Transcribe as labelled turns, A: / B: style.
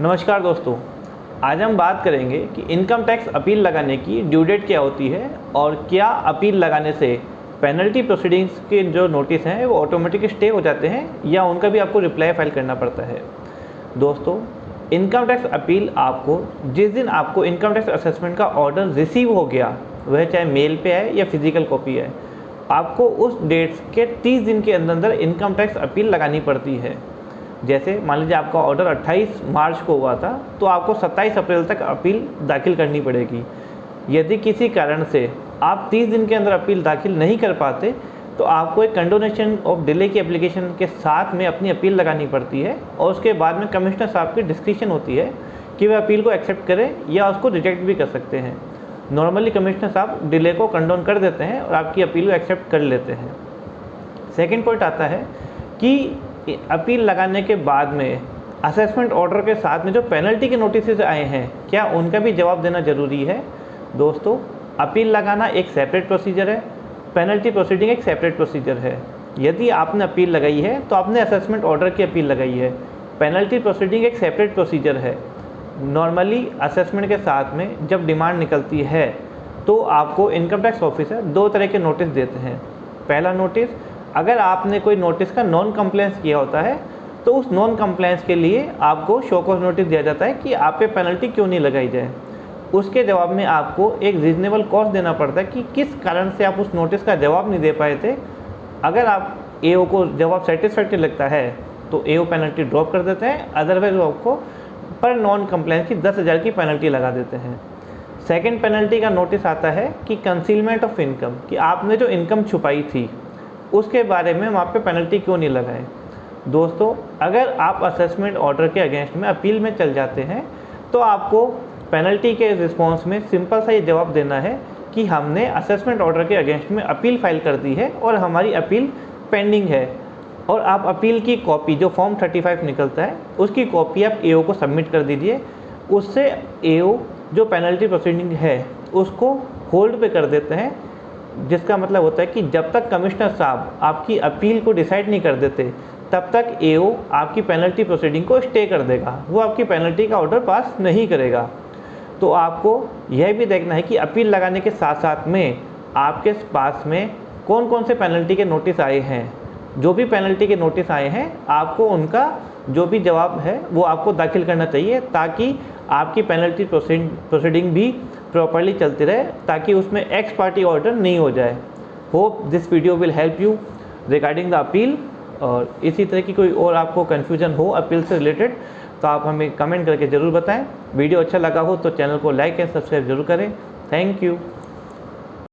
A: नमस्कार दोस्तों, आज हम बात करेंगे कि इनकम टैक्स अपील लगाने की ड्यू डेट क्या होती है और क्या अपील लगाने से पेनल्टी प्रोसीडिंग्स के जो नोटिस हैं वो ऑटोमेटिक स्टे हो जाते हैं या उनका भी आपको रिप्लाई फाइल करना पड़ता है। दोस्तों, इनकम टैक्स अपील आपको जिस दिन आपको इनकम टैक्स असेसमेंट का ऑर्डर रिसीव हो गया, वह चाहे मेल पे है या फिजिकल कॉपी है, आपको उस डेट्स के 30 दिन के अंदर इनकम टैक्स अपील लगानी पड़ती है। जैसे मान लीजिए आपका ऑर्डर 28 मार्च को हुआ था, तो आपको 27 अप्रैल तक अपील दाखिल करनी पड़ेगी। यदि किसी कारण से आप 30 दिन के अंदर अपील दाखिल नहीं कर पाते, तो आपको एक कंडोनेशन ऑफ डिले की एप्लीकेशन के साथ में अपनी अपील लगानी पड़ती है और उसके बाद में कमिश्नर साहब की डिस्क्रिप्शन होती है कि वह अपील को एक्सेप्ट करें या उसको रिजेक्ट भी कर सकते हैं। नॉर्मली कमिश्नर साहब डिले को कंडोन कर देते हैं और आपकी अपील को एक्सेप्ट कर लेते हैं। सेकेंड पॉइंट आता है कि अपील लगाने के बाद में असेसमेंट ऑर्डर के साथ में जो पेनल्टी के नोटिस आए हैं, क्या उनका भी जवाब देना ज़रूरी है। दोस्तों, अपील लगाना एक सेपरेट प्रोसीजर है, पेनल्टी प्रोसीडिंग एक सेपरेट प्रोसीजर है। यदि आपने अपील लगाई है तो आपने असेसमेंट ऑर्डर की अपील लगाई है। पेनल्टी प्रोसीडिंग एक सेपरेट प्रोसीजर है। नॉर्मली असेसमेंट के साथ में जब डिमांड निकलती है तो आपको इनकम टैक्स ऑफिसर 2 तरह के नोटिस देते हैं। पहला नोटिस, अगर आपने कोई नोटिस का नॉन कंप्लायंस किया होता है तो उस नॉन कंप्लायंस के लिए आपको शो कॉज नोटिस दिया जाता है कि आप पे पेनल्टी क्यों नहीं लगाई जाए। उसके जवाब में आपको एक रीजनेबल कॉस्ट देना पड़ता है कि किस कारण से आप उस नोटिस का जवाब नहीं दे पाए थे। अगर आप एओ को जवाब सेटिस्फैक्टरी लगता है तो एओ पेनल्टी ड्रॉप कर देते हैं, अदरवाइज आपको पर नॉन कंप्लायंस की 10,000 की पेनल्टी लगा देते हैं। सेकेंड पेनल्टी का नोटिस आता है कि कंसीलमेंट ऑफ इनकम, कि आपने जो इनकम छुपाई थी उसके बारे में वहाँ पे पेनल्टी क्यों नहीं लगाए। दोस्तों, अगर आप असेसमेंट ऑर्डर के अगेंस्ट में अपील में चल जाते हैं तो आपको पेनल्टी के रिस्पॉन्स में सिंपल सा ये जवाब देना है कि हमने असेसमेंट ऑर्डर के अगेंस्ट में अपील फाइल कर दी है और हमारी अपील पेंडिंग है। और आप अपील की कॉपी, जो फॉर्म 35 निकलता है, उसकी कॉपी आप एओ को सबमिट कर दीजिए। उससे एओ जो पेनल्टी प्रोसीडिंग है उसको होल्ड पे कर देते हैं, जिसका मतलब होता है कि जब तक कमिश्नर साहब आपकी अपील को डिसाइड नहीं कर देते तब तक एओ आपकी पेनल्टी प्रोसीडिंग को स्टे कर देगा, वो आपकी पेनल्टी का ऑर्डर पास नहीं करेगा। तो आपको यह भी देखना है कि अपील लगाने के साथ साथ में आपके पास में कौन कौन से पेनल्टी के नोटिस आए हैं। जो भी पेनल्टी के नोटिस आए हैं आपको उनका जो भी जवाब है वो आपको दाखिल करना चाहिए, ताकि आपकी पेनल्टी प्रोसीडिंग भी प्रॉपर्ली चलती रहे, ताकि उसमें एक्स पार्टी ऑर्डर नहीं हो जाए। Hope this video will help you regarding the appeal. और इसी तरह की कोई और आपको कन्फ्यूजन हो अपील से रिलेटेड तो आप हमें कमेंट करके ज़रूर बताएं। वीडियो अच्छा लगा हो तो चैनल को लाइक एंड सब्सक्राइब जरूर करें। Thank you.